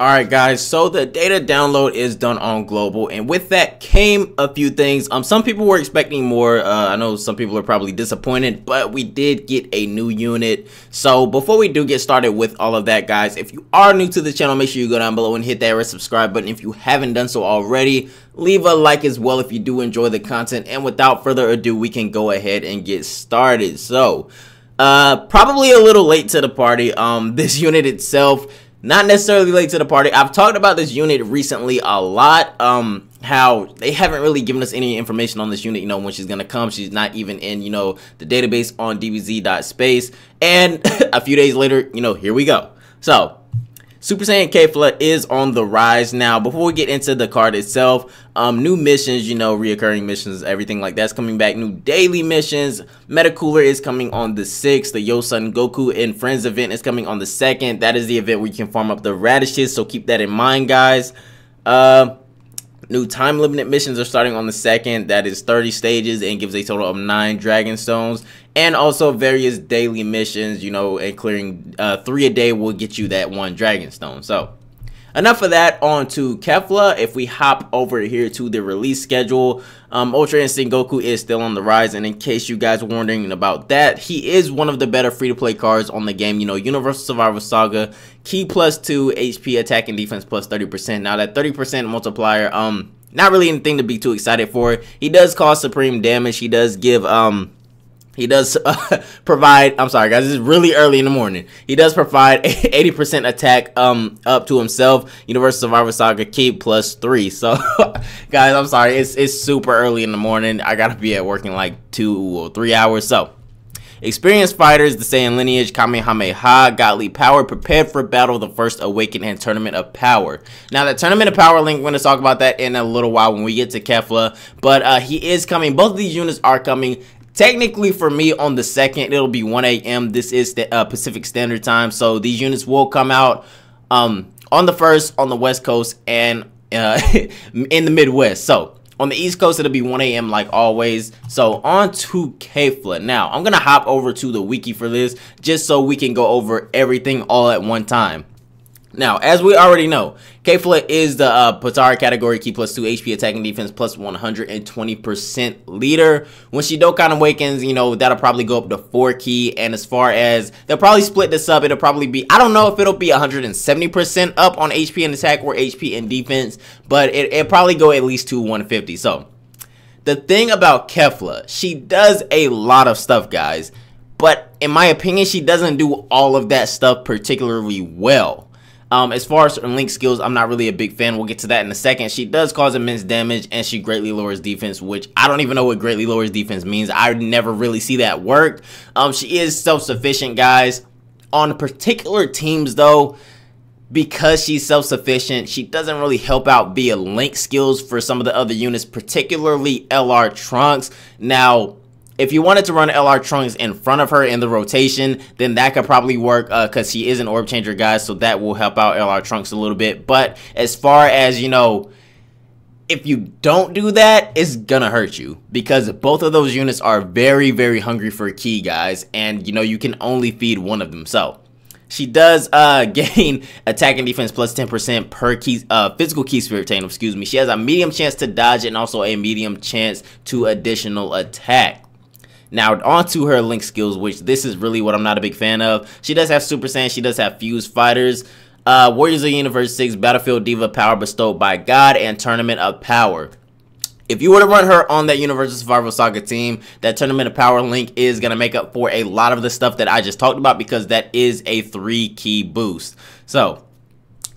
Alright guys, so the data download is done on global, and with that came a few things. Some people were expecting more. I know some people are probably disappointed, but we did get a new unit. So before we do get started with all of that, guys, if you are new to the channel, make sure you go down below and hit that red subscribe button. If you haven't done so already, leave a like as well if you do enjoy the content. And without further ado, we can go ahead and get started. So probably a little late to the party. This unit itself, not necessarily late to the party. I've talked about this unit recently a lot, how they haven't really given us any information on this unit, when she's gonna come. She's not even in, the database on Dbz.space, and a few days later, here we go. So Super Saiyan Kefla is on the rise. Now, before we get into the card itself, new missions, reoccurring missions, everything like that's coming back. New daily missions. Meta Cooler is coming on the 6th. The Son Goku and Friends event is coming on the 2nd. That is the event where you can farm up the radishes, so keep that in mind, guys. New time limited missions are starting on the 2nd. That is 30 stages and gives a total of 9 dragon stones. And also various daily missions, and clearing 3 a day will get you that 1 dragon stone. So enough of that. On to Kefla. If we hop over here to the release schedule, Ultra Instinct Goku is still on the rise, and in case you guys were wondering about that, he is one of the better free-to-play cards on the game. Universal Survival Saga, Ki +2, HP, attack and defense plus 30%. Now that 30% multiplier, not really anything to be too excited for. He does cause supreme damage. He does give he does provide, I'm sorry guys, this is really early in the morning. He does provide 80% attack up to himself. Universal Survival Saga Ki +3. So guys, I'm sorry, it's super early in the morning. I gotta be at work in like 2 or 3 hours. So experienced fighters, the Saiyan lineage, Kamehameha, godly power, prepared for battle, the first awaken, and tournament of power. Now the tournament of power link, we're going to talk about that in a little while when we get to Kefla, but he is coming. Both of these units are coming. Technically, for me, on the 2nd, it'll be 1 a.m. This is the Pacific Standard Time, so these units will come out on the 1st on the West Coast and in the Midwest. So on the East Coast, it'll be 1 a.m. like always. So on to Kefla. Now, I'm going to hop over to the wiki for this just so we can go over everything all at one time. Now, as we already know, Kefla is the Patara category, Ki +2, HP, attack and defense plus 120% leader. When she Dokkan awakens, that'll probably go up to 4 Ki. And as far as, they'll probably split this up. It'll probably be, I don't know if it'll be 170% up on HP and attack or HP and defense, but it'll probably go at least to 150. So the thing about Kefla, she does a lot of stuff, guys. But in my opinion, she doesn't do all of that stuff particularly well. As far as her link skills, I'm not really a big fan. We'll get to that in a second. She does cause immense damage, and she greatly lowers defense, which I don't even know what greatly lowers defense means. I never really see that work. She is self-sufficient, guys. On particular teams, though, because she's self-sufficient, she doesn't really help out via link skills for some of the other units, particularly LR Trunks. Now, if you wanted to run LR Trunks in front of her in the rotation, then that could probably work because she is an orb changer, guys, so that will help out LR Trunks a little bit. But as far as, if you don't do that, it's gonna hurt you because both of those units are very, very hungry for Ki, guys, and, you can only feed one of them. So she does gain attack and defense plus 10% per Ki, physical Ki Spirit Chain, excuse me. She has a medium chance to dodge it and also a medium chance to additional attack. Now, on to her link skills, which this is really what I'm not a big fan of. She does have Super Saiyan. She does have Fused Fighters, Warriors of the Universe 6, Battlefield Diva, Power Bestowed by God, and Tournament of Power. If you were to run her on that Universal Survival Saga team, that Tournament of Power link is going to make up for a lot of the stuff that I just talked about because that is a 3 Ki boost. So,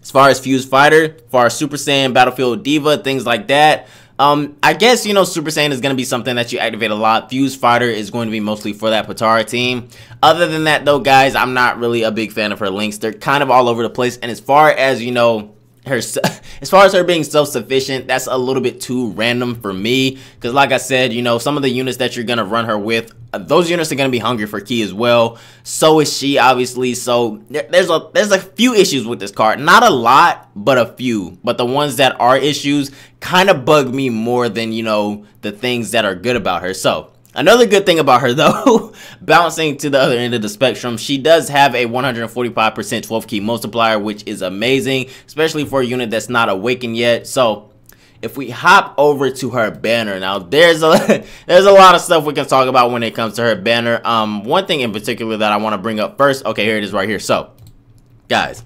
as far as Fused Fighter, as far as Super Saiyan, Battlefield Diva, things like that, I guess, Super Saiyan is going to be something that you activate a lot. Fused Fighter is going to be mostly for that Patara team. Other than that, though, guys, I'm not really a big fan of her links. They're kind of all over the place. And as far as, her being self-sufficient, that's a little bit too random for me. Because like I said, some of the units that you're going to run her with, those units are going to be hungry for Ki as well. So is she, obviously. So there's a few issues with this card. Not a lot, but a few. But the ones that are issues kind of bug me more than, the things that are good about her. So Another good thing about her, though, bouncing to the other end of the spectrum, she does have a 145% 12 key multiplier, which is amazing, especially for a unit that's not awakened yet. So if we hop over to her banner, now there's a lot of stuff we can talk about when it comes to her banner. One thing in particular that I want to bring up first, okay, here it is right here. So guys,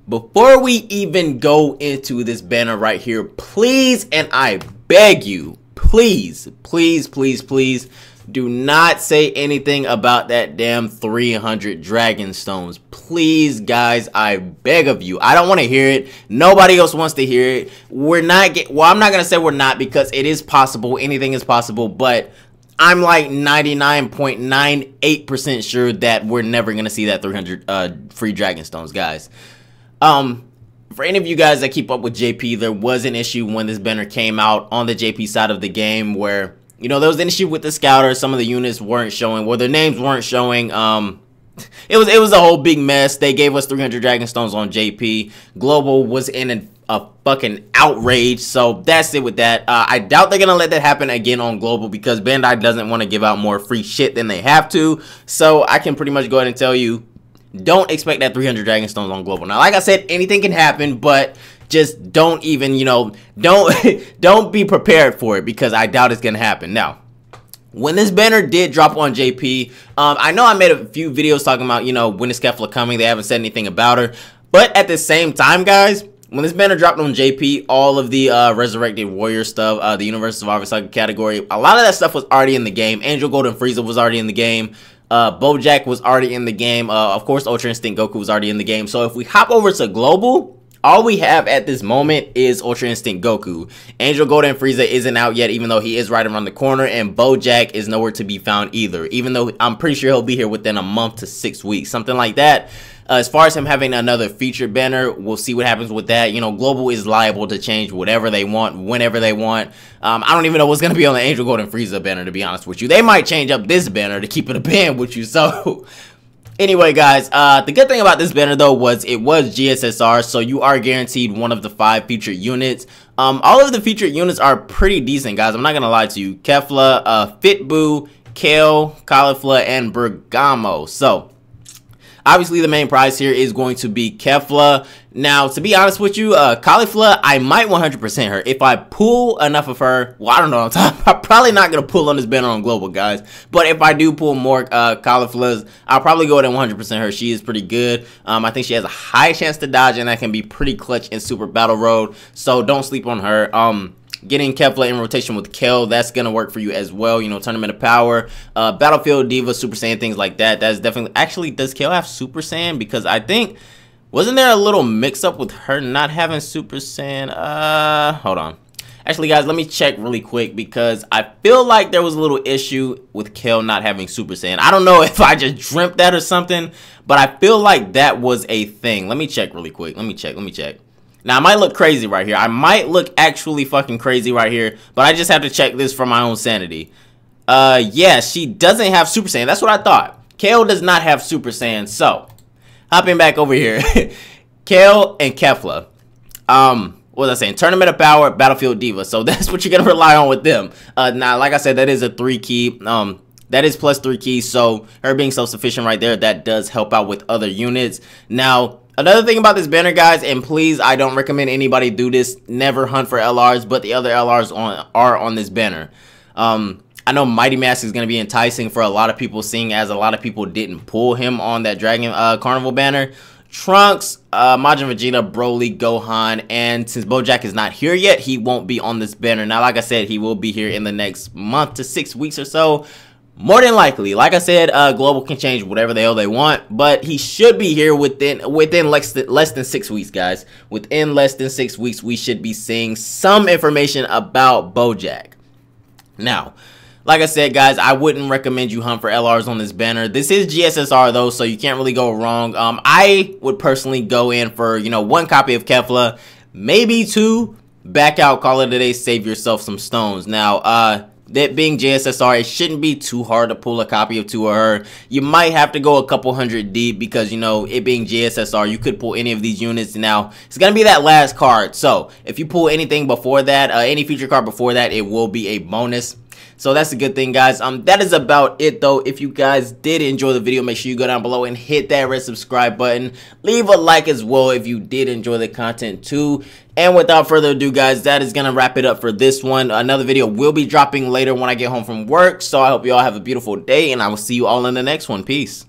before we even go into this banner right here, please, and I beg you, please, please, please, please, do not say anything about that damn 300 dragon stones. Please, guys, I beg of you. I don't want to hear it. Nobody else wants to hear it. We're not well, I'm not going to say we're not, because it is possible. Anything is possible, but I'm like 99.98% sure that we're never going to see that 300 free dragon stones, guys. For any of you guys that keep up with JP, there was an issue when this banner came out on the JP side of the game where, you know, there was an issue with the scouter. Some of the units weren't showing, well, their names weren't showing. It was a whole big mess. They gave us 300 dragon stones on JP. Global was in a fucking outrage. So that's it with that. I doubt they're gonna let that happen again on Global, because Bandai doesn't want to give out more free shit than they have to. So I can pretty much go ahead and tell you, don't expect that 300 dragon stones on Global. Now, like I said, anything can happen, but just don't even, you know, don't be prepared for it, because I doubt it's gonna happen. Now, when this banner did drop on JP, I know I made a few videos talking about, you know, when is Kefla coming. They haven't said anything about her, but at the same time, guys, when this banner dropped on JP, all of the Resurrected Warrior stuff, the Universal Survivor Saga category, a lot of that stuff was already in the game. Angel Golden Frieza was already in the game. Bojack was already in the game. Of course, Ultra Instinct Goku was already in the game. So if we hop over to Global, all we have at this moment is Ultra Instinct Goku. Angel Golden Frieza isn't out yet, even though he is right around the corner, and Bojack is nowhere to be found either, even though I'm pretty sure he'll be here within a month to 6 weeks, something like that. As far as him having another featured banner, we'll see what happens with that. You know, Global is liable to change whatever they want, whenever they want. I don't even know what's going to be on the Angel Golden Frieza banner, to be honest with you. They might change up this banner to keep it a band with you, so anyway, guys, the good thing about this banner, though, was it was GSSR, so you are guaranteed one of the 5 featured units. All of the featured units are pretty decent, guys. I'm not gonna lie to you. Kefla, Fitboo, Kale, Caulifla, and Bergamo. So obviously, the main prize here is going to be Kefla. Now, to be honest with you, Caulifla, I might 100% her. If I pull enough of her, well, I don't know. I'm probably not going to pull on this banner on Global, guys. But if I do pull more Cauliflas, I'll probably go ahead and 100% her. She is pretty good. I think she has a high chance to dodge, and that can be pretty clutch in Super Battle Road. So don't sleep on her. Getting Kefla in rotation with Kel, that's going to work for you as well. You know, Tournament of Power, Battlefield Diva, Super Saiyan, things like that. That's definitely... Actually, does Kel have Super Saiyan? Because I think... Wasn't there a little mix-up with her not having Super Saiyan? Hold on. Actually, guys, let me check really quick, because I feel like there was a little issue with Kel not having Super Saiyan. I don't know if I just dreamt that or something, but I feel like that was a thing. Let me check really quick. Let me check. Now, I might look crazy right here. I might look actually fucking crazy right here, but I just have to check this for my own sanity. Yeah, she doesn't have Super Saiyan. That's what I thought. Kale does not have Super Saiyan. So, hopping back over here. Kale and Kefla. What was I saying? Tournament of Power, Battlefield Diva. So, that's what you're going to rely on with them. Now, like I said, that is a 3 key. That is plus 3 keys. So, her being self-sufficient right there, that does help out with other units. Now, another thing about this banner, guys, and please, I don't recommend anybody do this. Never hunt for LRs, but the other LRs are on this banner. I know Mighty Mask is going to be enticing for a lot of people, seeing as a lot of people didn't pull him on that Dragon Carnival banner. Trunks, Majin Vegeta, Broly, Gohan, and since Bojack is not here yet, he won't be on this banner. Now, like I said, he will be here in the next month to 6 weeks or so. More than likely. Like I said, Global can change whatever the hell they want, but he should be here within less than 6 weeks, guys. Within less than 6 weeks, we should be seeing some information about Bojack. Now, like I said, guys, I wouldn't recommend you hunt for LRs on this banner. This is GSSR, though, so you can't really go wrong. I would personally go in for, you know, 1 copy of Kefla, maybe 2, back out, call it a day, save yourself some stones. Now, that being JSSR, it shouldn't be too hard to pull a copy of 2 of her. You might have to go a couple hundred deep because, you know, it being JSSR, you could pull any of these units. Now, it's going to be that last card. So, if you pull anything before that, any feature card before that, it will be a bonus. So that's a good thing, guys. That is about it, though. If you guys did enjoy the video, make sure you go down below and hit that red subscribe button. Leave a like as well if you did enjoy the content too. And without further ado, guys, that is gonna wrap it up for this one. Another video will be dropping later when I get home from work. So I hope you all have a beautiful day, and I will see you all in the next one. Peace.